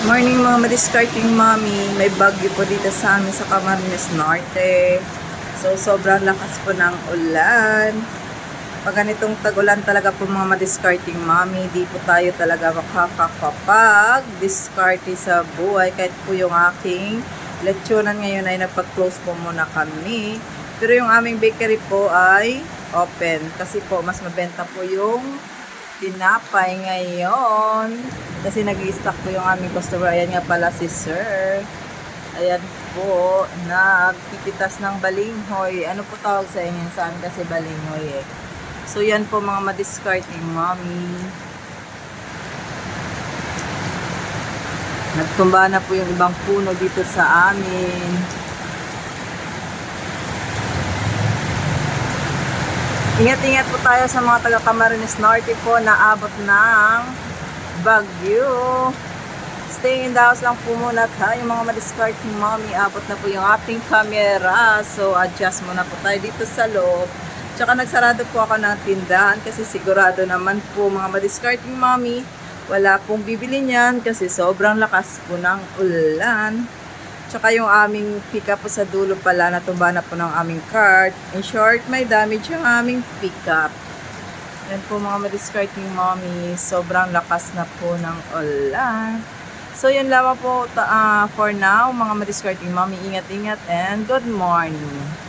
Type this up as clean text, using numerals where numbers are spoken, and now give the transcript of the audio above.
Morning mga madiscarding mommy. May bagyo po dito sa amin sa Camarines Norte. So, sobrang lakas po ng ulan. Pag ganitong tag-ulan talaga po mga madiscarding mommy, di po tayo talaga makakapag-discarte sa buhay. Kahit po yung aking lechonan ngayon ay nagpag-close po muna kami. Pero yung aming bakery po ay open. Kasi po, mas mabenta po yung tinapay ngayon. Kasi nag-i-stock po yung aming customer. Ayan nga pala si Sir. Ayan po, nagpipitas ng balinghoy. Ano po tawag sa inyo? Sa amin kasi balinghoy eh. So yan po mga madiscarding mommy. Nagtumba na po yung ibang puno dito sa amin. Ingat-ingat po tayo sa mga taga Camarines Norte po na abot ng bagyo. Stay in the house lang po muna tayo mga madiscarding mommy. Abot na po yung ating camera. So adjust muna po tayo dito sa loob. Tsaka nagsarado po ako ng tindahan kasi sigurado naman po mga madiscarding mommy, wala pong bibili niyan kasi sobrang lakas po ng ulan. Tsaka yung aming pickup po sa dulo pala, natumba na po ng aming cart. In short, may damage yung aming pickup. Yan po mga madiscarding mommy, sobrang lakas na po ng ulan. So yun lamang po for now mga madiscarding mommy, ingat-ingat and good morning.